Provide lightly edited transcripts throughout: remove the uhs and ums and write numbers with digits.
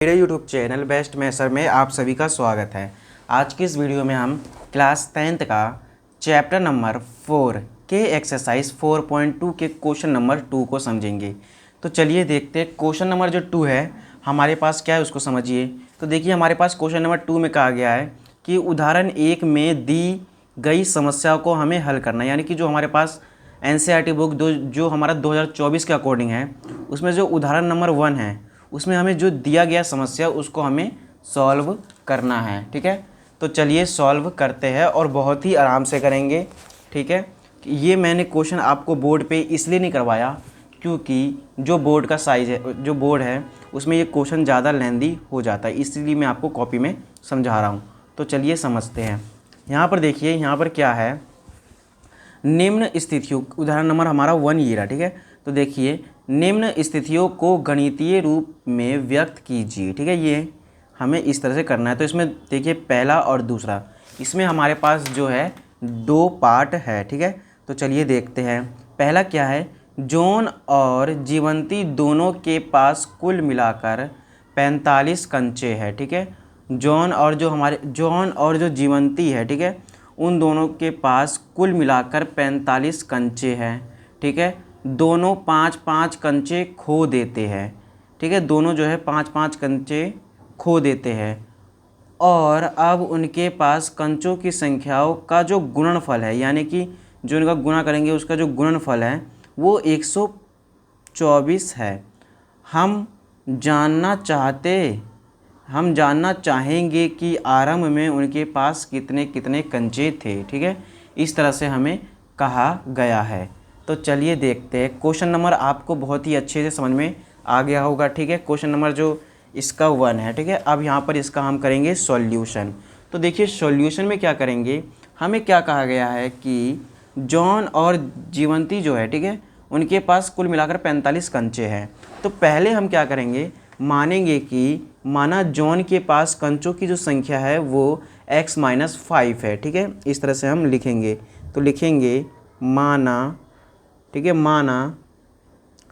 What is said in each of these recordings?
मेरे YouTube channel best मैथर में आप सभी का स्वागत है। आज की इस वीडियो में हम क्लास 10th का चैप्टर नंबर 4 के एक्सरसाइज 4.2 के क्वेश्चन नंबर 2 को समझेंगे। तो चलिए देखते हैं क्वेश्चन नंबर जो 2 है हमारे पास क्या है उसको समझिए। तो देखिए हमारे पास क्वेश्चन नंबर 2 में कहा गया है कि उदाहरण 1 में दी गई समस्या को हमें हल करना है, यानी कि जो हमारे पास NCERT बुक जो हमारा 2024 के अकॉर्डिंग है उसमें जो उदाहरण नंबर 1 है उसमें हमें जो दिया गया समस्या उसको हमें सॉल्व करना है। ठीक है, तो चलिए सॉल्व करते हैं और बहुत ही आराम से करेंगे। ठीक है, ये मैंने क्वेश्चन आपको बोर्ड पे इसलिए नहीं करवाया क्योंकि जो बोर्ड का साइज़ है, जो बोर्ड है उसमें ये क्वेश्चन ज़्यादा लेंदी हो जाता है, इसलिए मैं आपको कॉपी में समझा रहा हूँ। तो चलिए समझते हैं। यहाँ पर देखिए, यहाँ पर क्या है, निम्न स्थितियों, उदाहरण नंबर हमारा 1 ये रहा। ठीक है, तो देखिए निम्न स्थितियों को गणितीय रूप में व्यक्त कीजिए। ठीक है, ये हमें इस तरह से करना है। तो इसमें देखिए पहला और दूसरा, इसमें हमारे पास जो है 2 पार्ट है। ठीक है, तो चलिए देखते हैं। पहला क्या है, जॉन और जीवंती दोनों के पास कुल मिलाकर 45 कंचे हैं। ठीक है, जॉन और जो जीवंती है, ठीक है, उन दोनों के पास कुल मिलाकर 45 कंचे हैं। ठीक है, दोनों 5-5 कंचे खो देते हैं। ठीक है, दोनों जो है 5-5 कंचे खो देते हैं और अब उनके पास कंचों की संख्याओं का जो गुणनफल है, यानी कि जो इनका गुणा करेंगे उसका जो गुणनफल है वो 124 है। हम जानना चाहेंगे कि आरंभ में उनके पास कितने कितने कंचे थे। ठीक है, इस तरह से हमें कहा गया है। तो चलिए देखते हैं। क्वेश्चन नंबर आपको बहुत ही अच्छे से समझ में आ गया होगा। ठीक है, क्वेश्चन नंबर जो इसका 1 है। ठीक है, अब यहाँ पर इसका हम करेंगे सॉल्यूशन। तो देखिए सॉल्यूशन में क्या करेंगे, हमें क्या कहा गया है कि जॉन और जीवंती जो है, ठीक है, उनके पास कुल मिलाकर 45 कंचे हैं। तो पहले हम क्या करेंगे, मानेंगे कि माना जॉन के पास कंचों की जो संख्या है वो x-5 है। ठीक है, इस तरह से हम लिखेंगे। तो लिखेंगे माना, ठीक है,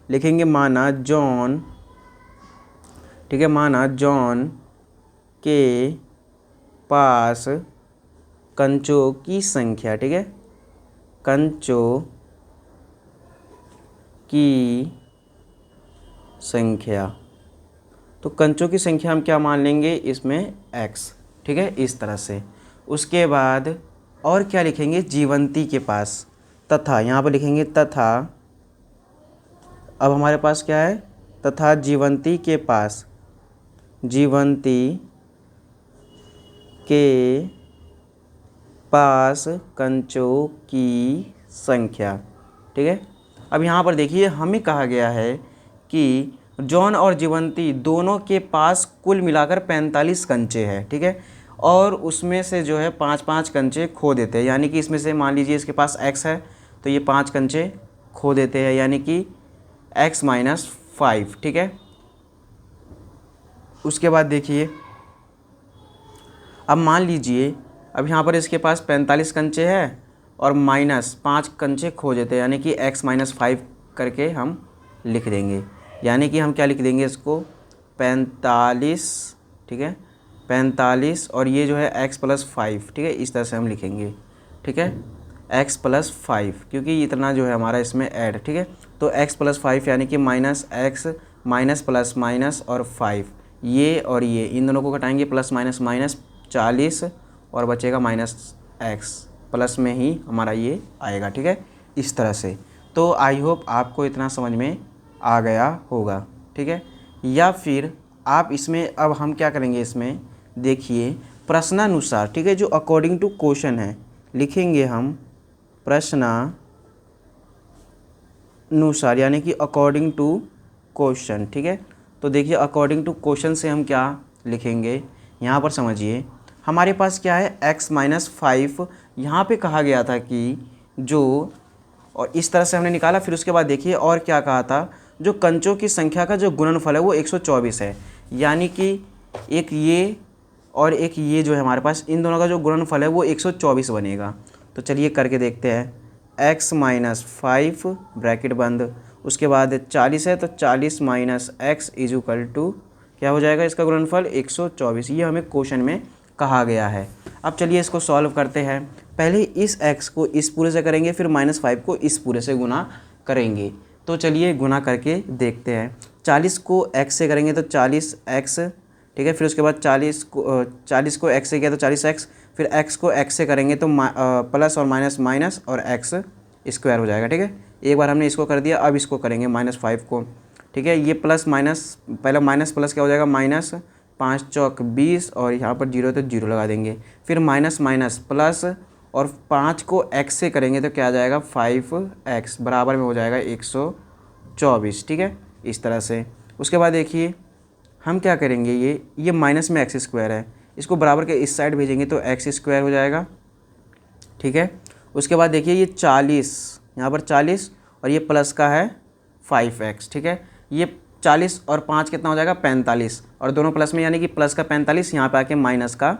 लिखेंगे माना जॉन, ठीक है, माना जॉन के पास कंचों की संख्या, ठीक है, कंचों की संख्या, तो कंचों की संख्या हम क्या मान लेंगे इसमें x। ठीक है, इस तरह से। उसके बाद और क्या लिखेंगे, जीवंती के पास, तथा यहाँ पर लिखेंगे तथा। अब हमारे पास क्या है, तथा जीवंती के पास कंचों की संख्या। ठीक है, अब यहाँ पर देखिए हमें कहा गया है कि जॉन और जीवंती दोनों के पास कुल मिलाकर 45 कंचे हैं। ठीक है, और उसमें से जो है 5-5 कंचे खो देते हैं, यानी कि इसमें से मान लीजिए इसके पास x है तो ये 5 कंचे खो देते हैं, यानी कि x-5। ठीक है, उसके बाद देखिए अब मान लीजिए, अब यहाँ पर इसके पास 45 कंचे हैं और -5 कंचे खो देते हैं, यानी कि x-5 करके हम लिख देंगे। यानी कि हम क्या लिख देंगे इसको 45। ठीक है, 45 और ये जो है x+5। ठीक है, इस तरह से हम लिखेंगे। ठीक है, x+5 क्योंकि इतना जो है हमारा इसमें ऐड। ठीक है, तो x+5 यानी कि -x -+ और 5, ये और ये इन दोनों को घटाएंगे, +-40 और बचेगा -x, प्लस में ही हमारा ये आएगा। ठीक है, इस तरह से। तो आई होप आपको इतना समझ में आ गया होगा। ठीक है, या फिर आप इसमें अब हम क्या करेंगे, इसमें देखिए प्रश्नानुसार, ठीक है, जो अकॉर्डिंग टू क्वेश्चन है लिखेंगे हम प्रश्नानुसार, यानी कि अकॉर्डिंग टू क्वेश्चन। ठीक है, तो देखिए अकॉर्डिंग टू क्वेश्चन से हम क्या लिखेंगे, यहाँ पर समझिए हमारे पास क्या है x-5। यहाँ पे कहा गया था कि जो, और इस तरह से हमने निकाला। फिर उसके बाद देखिए और क्या कहा था, जो कंचों की संख्या का जो गुणनफल है वो 124 है, यानी कि एक ये और एक ये जो है हमारे पास, इन दोनों का जो गुणनफल है वो 124 बनेगा। तो चलिए करके देखते हैं। x-5 ब्रैकेट बंद, उसके बाद 40 है तो 40 - x = क्या हो जाएगा इसका गुणनफल 124। ये हमें क्वेश्चन में कहा गया है। अब चलिए इसको सॉल्व करते हैं। पहले इस x को इस पूरे से करेंगे, फिर -5 को इस पूरे से गुना करेंगे। तो चलिए गुना करके देखते हैं। 40 को x से करेंगे तो 40x, ठीक है। फिर उसके बाद 40 को x से किया तो 40x, फिर x को x से करेंगे तो प्लस और माइनस माइनस और x स्क्वायर हो जाएगा, ठीक है। एक बार हमने इसको कर दिया, अब इसको करेंगे -5 को, ठीक है। ये प्लस माइनस, पहले माइनस प्लस क्या हो जाएगा, माइनस 5 चौक 20 और यहाँ पर 0 तो 0 लगा देंगे। फिर माइनस माइनस प्लस और 5 को x से करेंगे तो क्या आ जाएगा 5x बराबर में हो जाएगा 124, ठीक है। इस तरह से उसके बाद देखिए हम क्या करेंगे, ये माइनस में x स्क्वायर है, इसको बराबर के इस साइड भेजेंगे तो x स्क्वायर हो जाएगा, ठीक है। उसके बाद देखिए ये 40, यहाँ पर 40 और ये प्लस का है 5x, ठीक है। ये 40 और 5 कितना हो जाएगा 45 और दोनों प्लस में यानी कि प्लस का 45, यहाँ पे आके माइनस का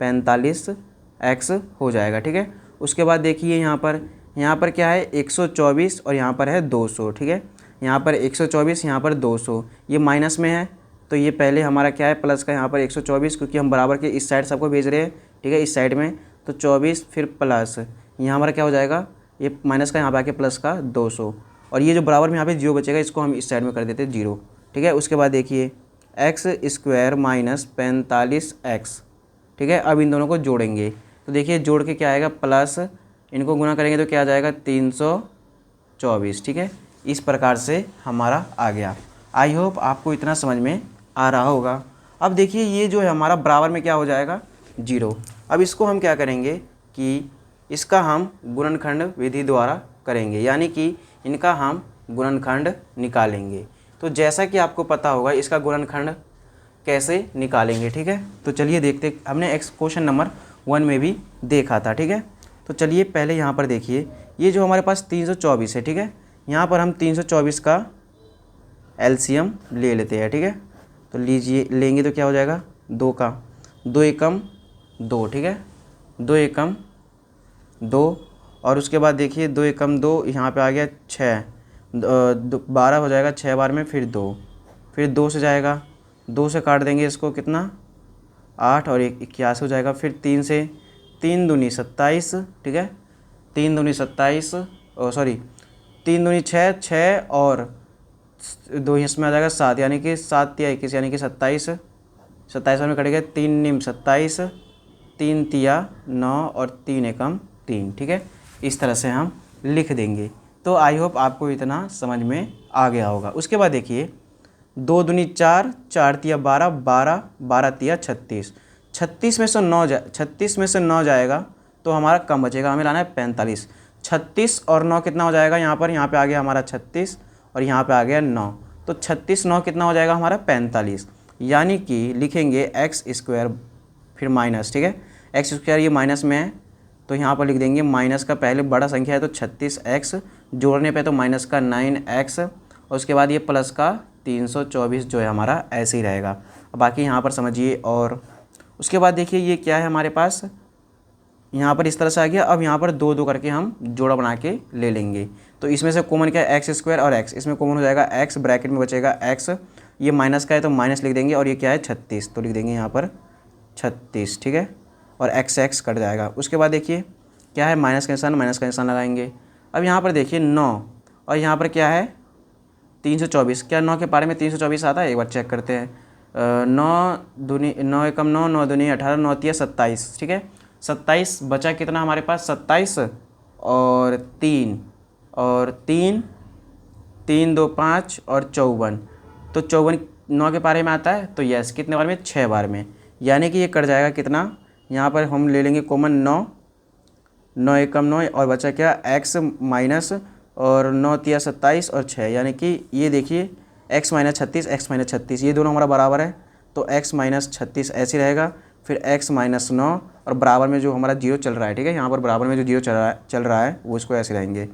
45x हो जाएगा, ठीक है। उसके बाद देखिए यहाँ पर क्या है 124 और यहाँ पर है 200, ठीक है। यहाँ पर 124, यहाँ पर 200, ये माइनस में है तो ये पहले हमारा क्या है प्लस का यहाँ पर 124, क्योंकि हम बराबर के इस साइड सबको भेज रहे हैं, ठीक है, इस साइड में। तो 24 फिर प्लस, यहाँ हमारा क्या हो जाएगा, ये माइनस का यहाँ पर आके प्लस का 200 और ये जो बराबर में यहाँ पे 0 बचेगा इसको हम इस साइड में कर देते हैं 0, ठीक है। उसके बाद देखिए x स्क्वायर माइनस 45x, ठीक है। अब इन दोनों को जोड़ेंगे तो देखिए जोड़ के क्या आएगा प्लस, इनको गुना करेंगे तो क्या आ जाएगा 324, ठीक है। इस प्रकार से हमारा आ गया। आई होप आपको इतना समझ में आ रहा होगा। अब देखिए ये जो है हमारा बराबर में क्या हो जाएगा 0। अब इसको हम क्या करेंगे कि इसका हम गुणनखंड विधि द्वारा करेंगे, यानी कि इनका हम गुणनखंड निकालेंगे। तो जैसा कि आपको पता होगा इसका गुणनखंड कैसे निकालेंगे, ठीक है। तो चलिए देखते, हमने क्वेश्चन नंबर 1 में भी देखा था, ठीक है। तो चलिए पहले यहाँ पर देखिए ये जो हमारे पास 324 है, ठीक है। यहाँ पर हम 324 का एलसीएम ले लेते हैं, ठीक है। तो लेंगे तो क्या हो जाएगा 2 का 2 एकम 2, ठीक है, 2 एकम 2 और उसके बाद देखिए 2 एकम 2, यहाँ पे आ गया 6, 12 हो जाएगा 6 बार में, फिर 2, फिर 2 से जाएगा, 2 से काट देंगे इसको कितना 8 और 81 हो जाएगा। फिर 3 से, 3 दूनी 27, ठीक है, 3 दूनी 27, सॉरी 3 दूनी 6, 6 और 2 इसमें आ जाएगा 7, यानी कि 7 तिया 21 यानी कि 27, 27 में कटेगा 3 निम 27, 3 तिया 9 और 3 एकम 3, ठीक है। इस तरह से हम लिख देंगे। तो आई होप आपको इतना समझ में आ गया होगा। उसके बाद देखिए 2 दूनी 4, 4 तिया 12, 12, 12 तिया 36, 36 में से 9 जाएगा तो हमारा कम बचेगा, हमें लाना है 45। 36 और 9 कितना हो जाएगा, यहाँ पे आ गया हमारा 36 और यहाँ पे आ गया 9, तो 36 9 कितना हो जाएगा हमारा 45, यानी कि लिखेंगे x स्क्वायर फिर माइनस, ठीक है। x स्क्वायर ये माइनस में है तो यहाँ पर लिख देंगे माइनस का पहले बड़ा संख्या है तो 36x, जोड़ने पे तो माइनस का 9x और उसके बाद ये प्लस का 324 जो है हमारा ऐसे ही रहेगा। अब बाकी यहाँ पर समझिए। और उसके बाद देखिए ये क्या है हमारे पास, यहाँ पर इस तरह से आ गया। अब यहाँ पर 2 2 करके हम जोड़ा बना के ले लेंगे। तो इसमें से कॉमन क्या है x स्क्वायर और x, इसमें कॉमन हो जाएगा x, ब्रैकेट में बचेगा x, ये माइनस का है तो माइनस लिख देंगे और ये क्या है 36 तो लिख देंगे यहाँ पर 36, ठीक है, और x कट जाएगा। उसके बाद देखिए क्या है माइनस का निशान लगाएंगे। अब यहाँ पर देखिए 9 और यहाँ पर क्या है 324, क्या 9 के पारे में 324 आता है, एक बार चेक करते हैं। 9 एकम 9, 9 दूनी 18, 9 तिया 27, ठीक है। 27 बचा कितना हमारे पास 27 और 3 3 2 5 और 54, तो 54 9 के पारे में आता है तो यस कितने बार में 6 बार में, यानी कि ये कट जाएगा कितना, यहाँ पर हम ले लेंगे कॉमन 9 एकम 9 और बचा क्या x माइनस और 9 तिया 27 और 6, यानी कि ये देखिए x माइनस 36 ये दोनों हमारा बराबर है तो x माइनस 36 ऐसे रहेगा। फिर x माइनस 9 और बराबर में जो हमारा 0 चल रहा है, ठीक है, यहाँ पर बराबर में जो 0 चल रहा है वो इसको ऐसे रहेंगे,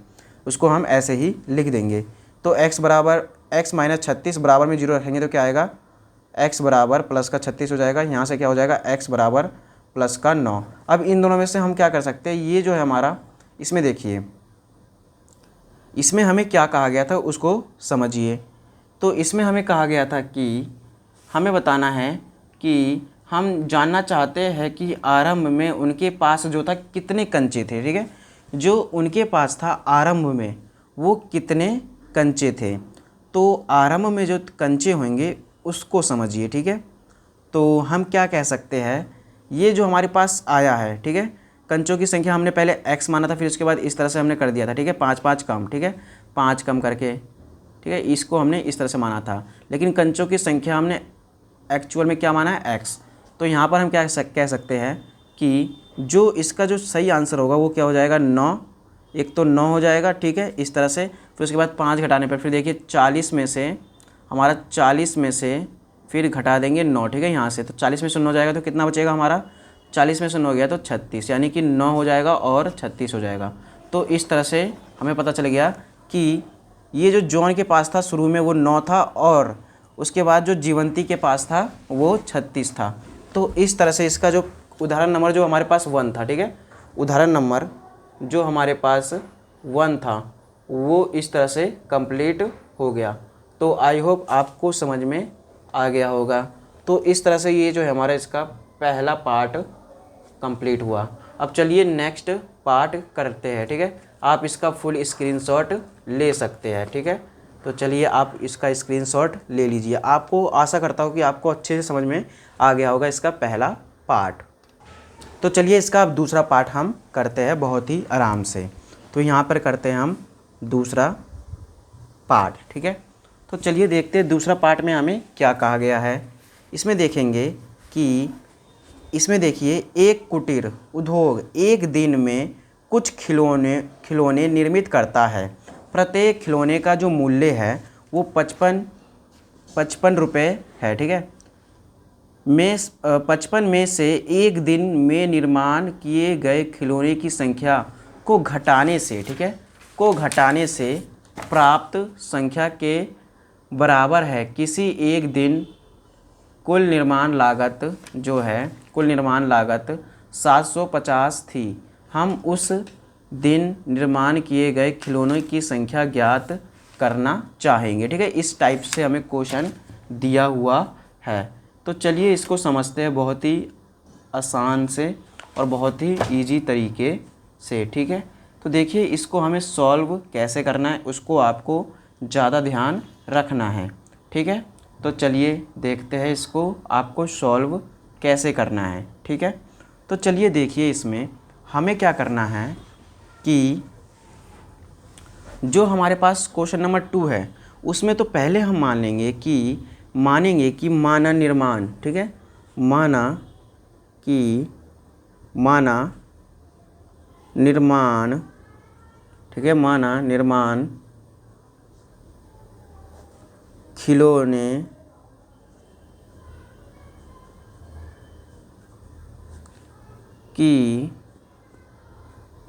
उसको हम ऐसे ही लिख देंगे। तो x माइनस 36 बराबर में 0 रखेंगे तो क्या आएगा x बराबर प्लस का 36 हो जाएगा। यहाँ से क्या हो जाएगा x बराबर प्लस का 9। अब इन दोनों में से हम क्या कर सकते हैं, ये जो है हमारा, इसमें देखिए इसमें हमें क्या कहा गया था उसको समझिए। तो इसमें हमें कहा गया था कि हमें बताना है कि हम जानना चाहते हैं कि आरंभ में उनके पास जो था कितने कंचे थे। ठीक है, जो उनके पास था आरंभ में वो कितने कंचे थे। तो आरंभ में जो कंचे होंगे उसको समझिए। ठीक है, तो हम क्या कह सकते हैं, ये जो हमारे पास आया है, ठीक है, कंचों की संख्या हमने पहले x माना था, फिर उसके बाद इस तरह से हमने कर दिया था। ठीक है, 5 कम, ठीक है, 5 कम करके, ठीक है, इसको हमने इस तरह से माना था। लेकिन कंचों की संख्या हमने एक्चुअल में क्या माना है, x। तो यहाँ पर हम क्या कह सकते हैं कि जो इसका जो सही आंसर होगा वो क्या हो जाएगा, 9। एक तो 9 हो जाएगा, ठीक है, इस तरह से। फिर उसके बाद 5 घटाने पर फिर देखिए 40 में से हमारा 40 में से फिर घटा देंगे 9। ठीक है, यहाँ से तो 40 में से 9 जाएगा तो कितना बचेगा हमारा, 40 में से 9 गया तो 36, यानी कि 9 हो जाएगा और 36 हो जाएगा। तो इस तरह से हमें पता चल गया कि ये जो जॉन के पास था शुरू में वो 9 था और उसके बाद जो जीवंती के पास था वो 36 था। तो इस तरह से इसका जो उदाहरण नंबर जो हमारे पास 1 था, ठीक है, उदाहरण नंबर जो हमारे पास 1 था वो इस तरह से कंप्लीट हो गया। तो आई होप आपको समझ में आ गया होगा। तो इस तरह से ये जो है हमारा इसका पहला पार्ट कंप्लीट हुआ। अब चलिए नेक्स्ट पार्ट करते हैं। ठीक है, आप इसका फुल स्क्रीनशॉट ले सकते हैं। ठीक है, तो चलिए आप इसका स्क्रीनशॉट ले लीजिए। आपको आशा करता हूँ कि आपको अच्छे से समझ में आ गया होगा इसका पहला पार्ट। तो चलिए इसका अब दूसरा पार्ट हम करते हैं बहुत ही आराम से। तो यहाँ पर करते हैं हम दूसरा पार्ट। ठीक है, तो चलिए देखते हैं दूसरा पार्ट में हमें क्या कहा गया है। इसमें देखेंगे कि इसमें देखिए, एक कुटीर उद्योग एक दिन में कुछ खिलौने निर्मित करता है। प्रत्येक खिलौने का जो मूल्य है वो 55 रुपये है। ठीक है, 55 में से एक दिन में निर्माण किए गए खिलौने की संख्या को घटाने से, ठीक है, को घटाने से प्राप्त संख्या के बराबर है किसी एक दिन कुल निर्माण लागत जो है, कुल निर्माण लागत 750 थी। हम उस दिन निर्माण किए गए खिलौनों की संख्या ज्ञात करना चाहेंगे। ठीक है, इस टाइप से हमें क्वेश्चन दिया हुआ है। तो चलिए इसको समझते हैं बहुत ही आसान से और बहुत ही इजी तरीके से। ठीक है, तो देखिए इसको हमें सॉल्व कैसे करना है उसको आपको ज़्यादा ध्यान रखना है। ठीक है, तो चलिए देखते हैं इसको आपको सॉल्व कैसे करना है। ठीक है, तो चलिए देखिए इसमें हमें क्या करना है कि जो हमारे पास क्वेश्चन नंबर 2 है उसमें तो पहले हम मानेंगे कि माना निर्माण, ठीक है, माना निर्माण, ठीक है, माना निर्माण खिलौने की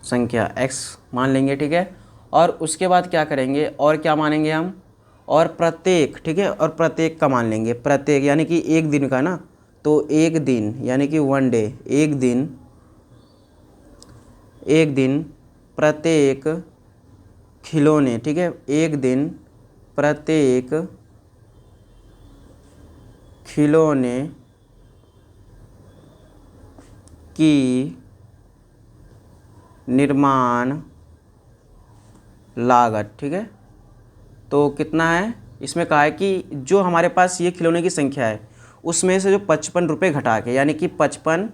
संख्या x मान लेंगे। ठीक है, और उसके बाद क्या करेंगे और क्या मानेंगे हम, और प्रत्येक, ठीक है, और प्रत्येक का मान लेंगे। प्रत्येक यानी कि एक दिन का ना, तो एक दिन यानी कि 1 डे, एक दिन प्रत्येक खिलौने, ठीक है, एक दिन प्रत्येक खिलौने की निर्माण लागत। ठीक है, तो कितना है, इसमें कहा है कि जो हमारे पास ये खिलौने की संख्या है उसमें से जो 55 रुपये घटा के, यानी कि 55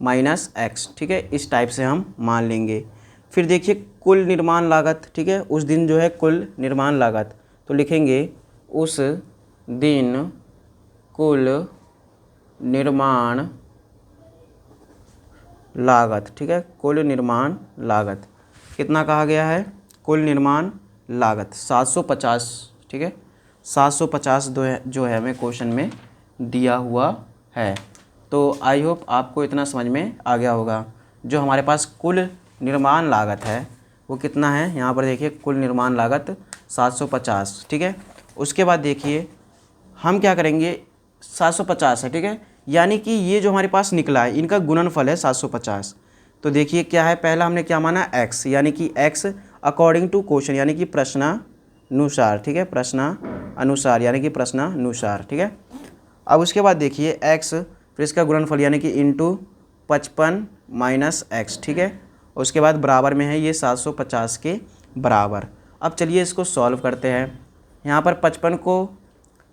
माइनस x, ठीक है, इस टाइप से हम मान लेंगे। फिर देखिए कुल निर्माण लागत, ठीक है, उस दिन जो है कुल निर्माण लागत, तो लिखेंगे उस दिन कुल निर्माण लागत। ठीक है, कुल निर्माण लागत कितना कहा गया है, कुल निर्माण लागत 750। ठीक है, 750 जो है हमें क्वेश्चन में दिया हुआ है। तो आई होप आपको इतना समझ में आ गया होगा। जो हमारे पास कुल निर्माण लागत है वो कितना है, यहाँ पर देखिए कुल निर्माण लागत 750। ठीक है, उसके बाद देखिए हम क्या करेंगे, 750 है, ठीक है, यानी कि ये जो हमारे पास निकला है इनका गुणनफल है 750। तो देखिए क्या है, पहला हमने क्या माना x, यानी कि x अकॉर्डिंग टू क्वेश्चन, यानी कि प्रश्नानुसार। ठीक है, प्रश्नानुसार यानी कि प्रश्नानुसार। ठीक है, अब उसके बाद देखिए x, फिर इसका गुणनफल यानी कि इंटू 55 माइनस एक्स, ठीक है। उसके बाद बराबर में है ये 750 के बराबर। अब चलिए इसको सॉल्व करते हैं। यहाँ पर 55 को,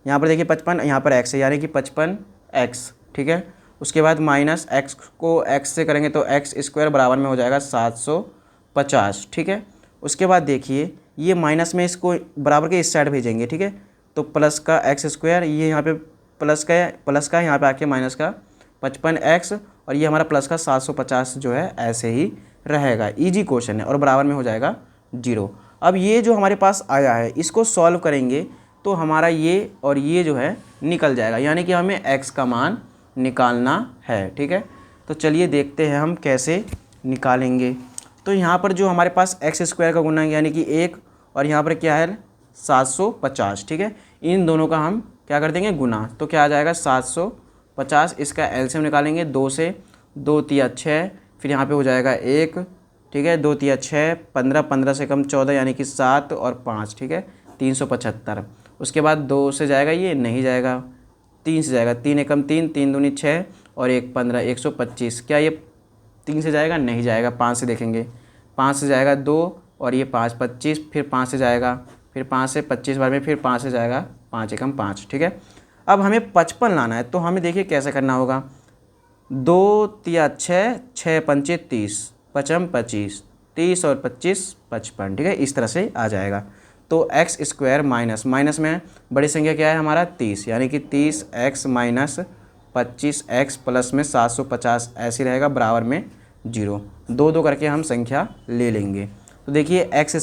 यहाँ पर देखिए 55, यहाँ पर x है यानी कि 55x, ठीक है। उसके बाद माइनस x को x से करेंगे तो x स्क्वायर बराबर में हो जाएगा 750, ठीक है। उसके बाद देखिए ये माइनस में इसको बराबर के इस साइड भेजेंगे, ठीक है। तो प्लस का एक्स स्क्वायर, ये यहाँ पे प्लस का यहाँ पे आके माइनस का 55x, और ये हमारा प्लस का 750 जो है ऐसे ही रहेगा। इजी क्वेश्चन है और बराबर में हो जाएगा 0। अब ये जो हमारे पास आया है इसको सॉल्व करेंगे तो हमारा ये और ये जो है निकल जाएगा, यानी कि हमें x का मान निकालना है, ठीक है। तो चलिए देखते हैं हम कैसे निकालेंगे। तो यहाँ पर जो हमारे पास एक्स स्क्वायर का गुणा यानी कि 1, और यहाँ पर क्या है 750, ठीक है। इन दोनों का हम क्या कर देंगे गुना, तो क्या आ जाएगा 750। इसका एलसीएम निकालेंगे, 2 से 2 तिया 6, फिर यहाँ पे हो जाएगा 1, ठीक है। 2 तिया 6, 15, 15 से कम 14 यानी कि 7 और 5, ठीक है 375। उसके बाद 2 से जाएगा ये नहीं जाएगा, 3 से जाएगा, 3 एकम 3, 3 दूनी 6 और 1 15, 125। क्या ये 3 से जाएगा नहीं जाएगा, 5 से देखेंगे, 5 से जाएगा 2 और ये 5 25, फिर 5 से जाएगा, फिर 5 से 25 बार में, फिर 5 से जाएगा 5 एकम 5, ठीक है। अब हमें 55 लाना है तो हमें देखिए कैसे करना होगा। 2 तिया 6, 6 पंचे 30, 55 25, 30 और 25 55, ठीक है। इस तरह से आ जाएगा। तो एक्स स्क्वायर माइनस माइनस में बड़ी संख्या क्या है हमारा 30, यानी कि 30x माइनस 25x प्लस में 750 ऐसे रहेगा बराबर में 0। 2 2 करके हम संख्या ले लेंगे। तो देखिए एक्स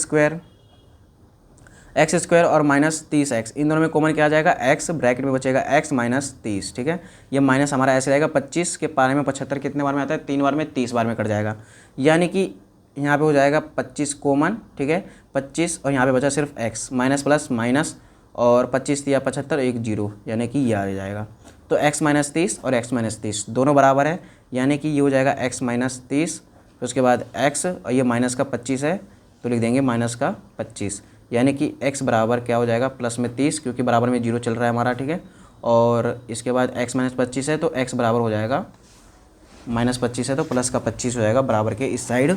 स्क्वायर और माइनस 30x, इन दोनों में कॉमन क्या आ जाएगा x, ब्रैकेट में बचेगा x माइनस 30, ठीक है। ये माइनस हमारा ऐसे रहेगा 25 के पारे में 75 कितने बार में आता है 3 बार में, 30 बार में कट जाएगा, यानी कि यहाँ पे हो जाएगा 25 कॉमन, ठीक है 25, और यहाँ पे बचा सिर्फ x, माइनस प्लस माइनस, और 25 या 75 एक 0, यानी कि ये आ जाएगा। तो x माइनस 30 और x माइनस 30 दोनों बराबर है, यानी कि ये हो जाएगा x माइनस 30, उसके बाद x और ये माइनस का 25 है तो लिख देंगे माइनस का 25, यानी कि x बराबर क्या हो जाएगा प्लस में 30, क्योंकि बराबर में 0 चल रहा है हमारा, ठीक है। और इसके बाद x माइनस 25 है तो x बराबर हो जाएगा माइनस 25 है तो प्लस का 25 हो जाएगा बराबर के इस साइड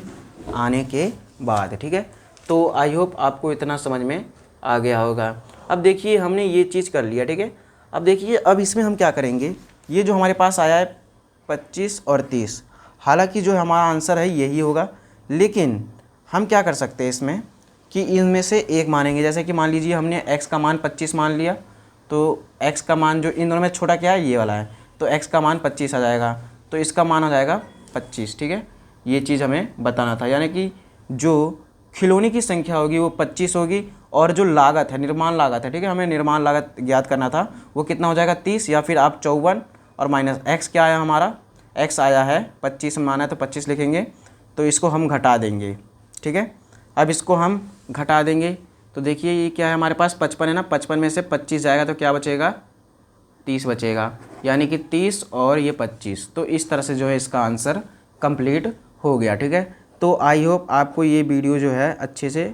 आने के बाद, ठीक है। तो आई होप आपको इतना समझ में आ गया होगा। अब देखिए हमने ये चीज़ कर लिया, ठीक है। अब देखिए अब इसमें हम क्या करेंगे, ये जो हमारे पास आया है 25 और 30, हालांकि जो हमारा आंसर है यही होगा, लेकिन हम क्या कर सकते हैं इसमें कि इनमें से एक मानेंगे। जैसे कि मान लीजिए हमने x का मान 25 मान लिया, तो x का मान जो इन दोनों में छोटा क्या है ये वाला है, तो x का मान 25 आ जाएगा, तो इसका मान आ जाएगा 25, ठीक है। ये चीज़ हमें बताना था, यानी कि जो खिलौने की संख्या होगी वो 25 होगी, और जो लागत है निर्माण लागत है, ठीक है, हमें निर्माण लागत ज्ञात करना था, वो कितना हो जाएगा 30, या फिर आप 54 और माइनस x क्या आया हमारा, x आया है 25 माना है तो 25 लिखेंगे, तो इसको हम घटा देंगे, ठीक है। अब इसको हम घटा देंगे तो देखिए ये क्या है हमारे पास 55 है ना, 55 में से 25 जाएगा तो क्या बचेगा 30 बचेगा, यानी कि 30 और ये 25। तो इस तरह से जो है इसका आंसर कंप्लीट हो गया, ठीक है। तो आई होप आपको ये वीडियो जो है अच्छे से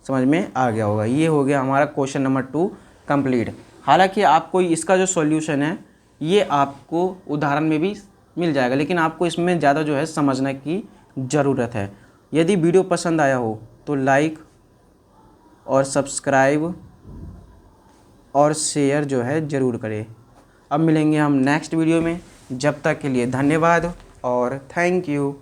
समझ में आ गया होगा। ये हो गया हमारा क्वेश्चन नंबर 2 कंप्लीट। हालांकि आपको इसका जो सॉल्यूशन है ये आपको उदाहरण में भी मिल जाएगा, लेकिन आपको इसमें ज़्यादा जो है समझने की ज़रूरत है। यदि वीडियो पसंद आया हो तो लाइक और सब्सक्राइब और शेयर जो है ज़रूर करें। अब मिलेंगे हम नेक्स्ट वीडियो में, जब तक के लिए धन्यवाद और थैंक यू।